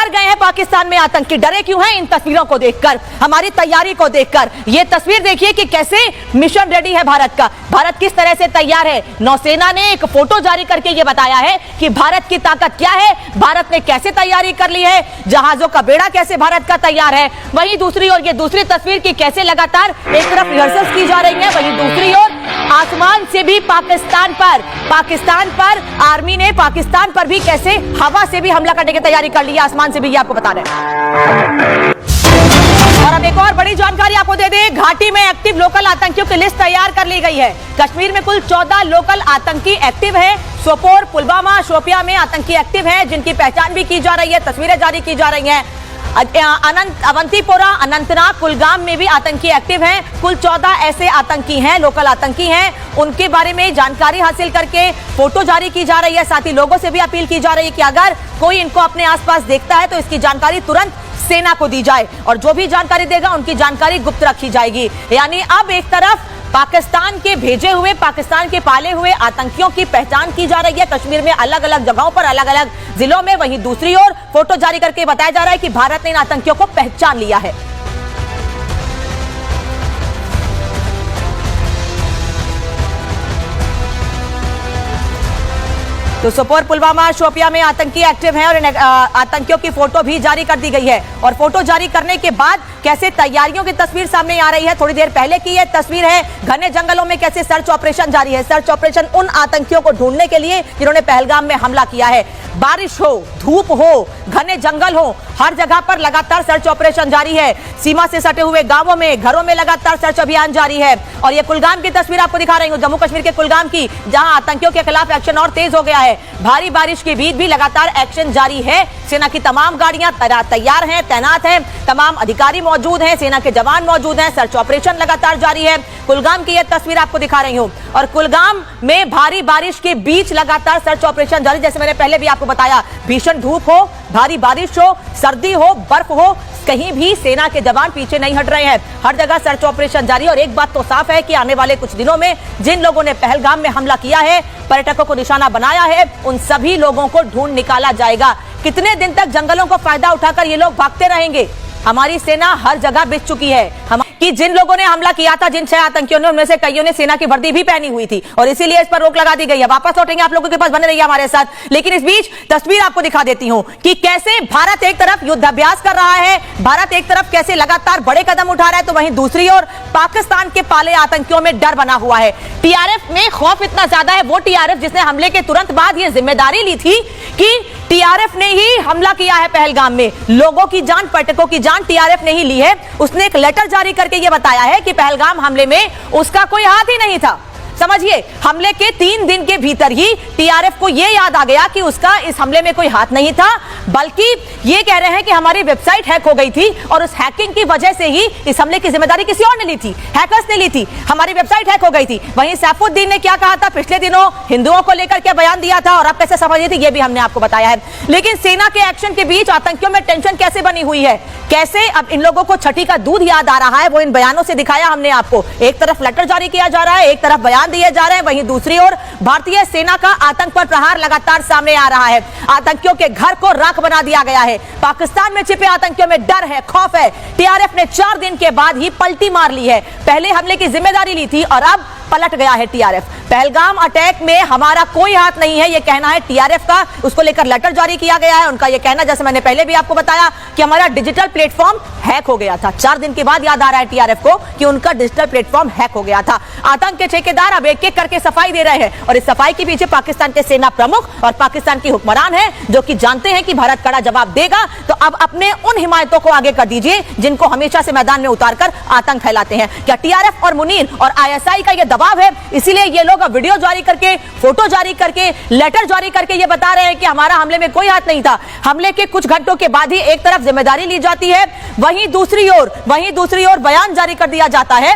डर गए हैं पाकिस्तान में आतंकी। डरे क्यों हैं? इन तस्वीरों को देखकर, हमारी तैयारी को देखकर। ये तस्वीर देखिए कि कैसे मिशन रेडी है भारत का, भारत किस तरह से तैयार है। नौसेना ने एक फोटो जारी करके ये बताया है कि भारत की ताकत क्या है, भारत ने कैसे तैयारी कर ली है, जहाजों का बेड़ा कैसे भारत का तैयार है। वहीं दूसरी ओर ये दूसरी तस्वीर की कैसे लगातार एक तरफ रिहर्सल्स की जा रही है, वहीं दूसरी ओर आसमान से भी पाकिस्तान पर आर्मी ने पाकिस्तान पर भी कैसे हवा से भी हमला करने की तैयारी कर ली है, आसमान से भी, ये आपको बता रहे हैं। और अब एक और बड़ी जानकारी आपको दे दें, घाटी में एक्टिव लोकल आतंकियों की लिस्ट तैयार कर ली गई है। कश्मीर में कुल 14 लोकल आतंकी एक्टिव है। सोपोर, पुलवामा, शोपियां में आतंकी एक्टिव है, जिनकी पहचान भी की जा रही है, तस्वीरें जारी की जा रही हैं। अवंतीपोरा, अनंतनाग, कुलगाम में भी आतंकी एक्टिव हैं। कुल 14 ऐसे आतंकी हैं, लोकल आतंकी हैं। उनके बारे में जानकारी हासिल करके फोटो जारी की जा रही है। साथ ही लोगों से भी अपील की जा रही है कि अगर कोई इनको अपने आसपास देखता है तो इसकी जानकारी तुरंत सेना को दी जाए, और जो भी जानकारी देगा उनकी जानकारी गुप्त रखी जाएगी। यानी अब एक तरफ पाकिस्तान के भेजे हुए, पाकिस्तान के पाले हुए आतंकियों की पहचान की जा रही है कश्मीर में अलग अलग जगहों पर, अलग अलग जिलों में। वहीं दूसरी ओर फोटो जारी करके बताया जा रहा है कि भारत ने इन आतंकियों को पहचान लिया है। तो सोपोर, पुलवामा, शोपियां में आतंकी एक्टिव हैं और इन आतंकियों की फोटो भी जारी कर दी गई है। और फोटो जारी करने के बाद कैसे तैयारियों की तस्वीर सामने आ रही है, थोड़ी देर पहले की यह तस्वीर है। घने जंगलों में कैसे सर्च ऑपरेशन जारी है, सर्च ऑपरेशन उन आतंकियों को ढूंढने के लिए जिन्होंने पहलगाम में हमला किया है। बारिश हो, धूप हो, घने जंगल हो, हर जगह पर लगातार सर्च ऑपरेशन जारी है। सीमा से सटे हुए गांवों में, घरों में लगातार सर्च अभियान जारी है। और ये कुलगाम की तस्वीर आपको दिखा रही हूं, जम्मू कश्मीर के कुलगाम की, जहां आतंकियों के खिलाफ एक्शन और तेज हो गया है। भारी बारिश के बीच भी लगातार एक्शन जारी है। सेना की तमाम गाड़ियां तैयार हैं, तैनात हैं, तमाम अधिकारी मौजूद हैं, सेना के जवान मौजूद हैं। सर्च ऑपरेशन लगातार जारी है। कुलगाम की यह तस्वीर आपको दिखा रही हूं, और कुलगाम में भारी बारिश के बीच लगातार सर्च ऑपरेशन जारी। जैसे मैंने पहले भी आपको बताया, भीषण धूप हो, भारी बारिश हो, सर्दी हो, बर्फ हो, कहीं भी सेना के जवान पीछे नहीं हट रहे हैं। हर जगह सर्च ऑपरेशन जारी। और एक बात तो साफ है कि आने वाले कुछ दिनों में जिन लोगों ने पहलगाम में हमला किया है, पर्यटकों को निशाना बनाया है, उन सभी लोगों को ढूंढ निकाला जाएगा। कितने दिन तक जंगलों को फायदा उठाकर ये लोग भागते रहेंगे? हमारी सेना हर जगह बिछ चुकी है कि जिन लोगों ने हमला किया था, जिन 6 आतंकियों ने, उनमें से कईयों ने सेना की वर्दी भी पहनी हुई थी, और इसीलिए इस पर रोक लगा दी गई है। वापस लौटेंगे आप लोगों के पास, बने रहिए हमारे साथ। लेकिन इस बीच तस्वीर आपको दिखा देती हूं कि कैसे भारत एक तरफ युद्धाभ्यास कर रहा है, भारत एक तरफ कैसे लगातार बड़े कदम उठा रहा है, तो वहीं दूसरी ओर पाकिस्तान के पाले आतंकियों में डर बना हुआ है। टीआरएफ में खौफ इतना ज्यादा है, वो टीआरएफ जिसने हमले के तुरंत बाद ये जिम्मेदारी ली थी कि टीआरएफ ने ही हमला किया है पहलगाम में, लोगों की जान, पर्यटकों की जान टीआरएफ ने ही ली है। उसने एक लेटर जारी करके यह बताया है कि पहलगाम हमले में उसका कोई हाथ ही नहीं था। समझिए, हमले के 3 दिन के भीतर ही टीआरएफ को यह याद आ गया कि उसका इस हमले में कोई हाथ नहीं था, बल्कि ये कह रहे हैं कि हमारी वेबसाइट हैक हो गई थी, और उस हैकिंग की वजह से ही इस हमले की जिम्मेदारी किसी और ने ली थी, हैकर्स ने ली थी। हमारी वेबसाइट हैक हो गई थी। वहीं सैफुद्दीन ने क्या कहा था पिछले दिनों, हिंदुओं को लेकर क्या बयान दिया था, और अब कैसे समझिए थी, ये भी हमने आपको बताया है। लेकिन सेना के एक्शन के बीच आतंकियों में टेंशन कैसे बनी हुई है, कैसे अब इन लोगों को छठी का दूध याद आ रहा है, वो इन बयानों से दिखाया हमने आपको। एक तरफ लेटर जारी किया जा रहा है, एक तरफ बयान दिए जा रहे हैं, वहीं दूसरी ओर भारतीय सेना का आतंक पर प्रहार लगातार सामने आ रहा है। आतंकियों के घर को राख बना दिया गया है। पाकिस्तान में छिपे आतंकियों में डर है, खौफ है। टीआरएफ ने 4 दिन के बाद ही पलटी मार ली है। पहले हमले की जिम्मेदारी ली थी और अब पलट गया है टीआरएफ। पहलगाम अटैक में हमारा कोई हाथ नहीं है, यह कहना है टीआरएफ का। उसको लेकर लेटर जारी किया गया है। उनका यह कहना, जैसे मैंने पहले भी आपको बताया, कि हमारा डिजिटल प्लेटफॉर्म हैक हो गया था। 4 दिन के बाद याद आ रहा है टीआरएफ को कि उनका डिजिटल प्लेटफॉर्म हैक हो गया था। आतंक के ठेकेदार अब एक एक करके सफाई दे रहे हैं, और इस सफाई के पीछे पाकिस्तान के सेना प्रमुख और पाकिस्तान की हुक्मरान है, जो कि जानते हैं कि भारत कड़ा जवाब देगा। तो अब अपने उन हिमायतों को आगे कर दीजिए जिनको हमेशा से मैदान में उतारकर आतंक फैलाते हैं। क्या टीआरएफ और मुनीर और आईएसआई का यह दबाव है, इसीलिए ये लोग अब वीडियो जारी करके, फोटो जारी करके, लेटर जारी करके ये बता रहे हैं कि हमारा हमले में कोई हाथ नहीं था? हमले के कुछ घंटों के बाद ही एक तरफ जिम्मेदारी ली जाती है, वहीं दूसरी ओर बयान जारी कर दिया जाता है।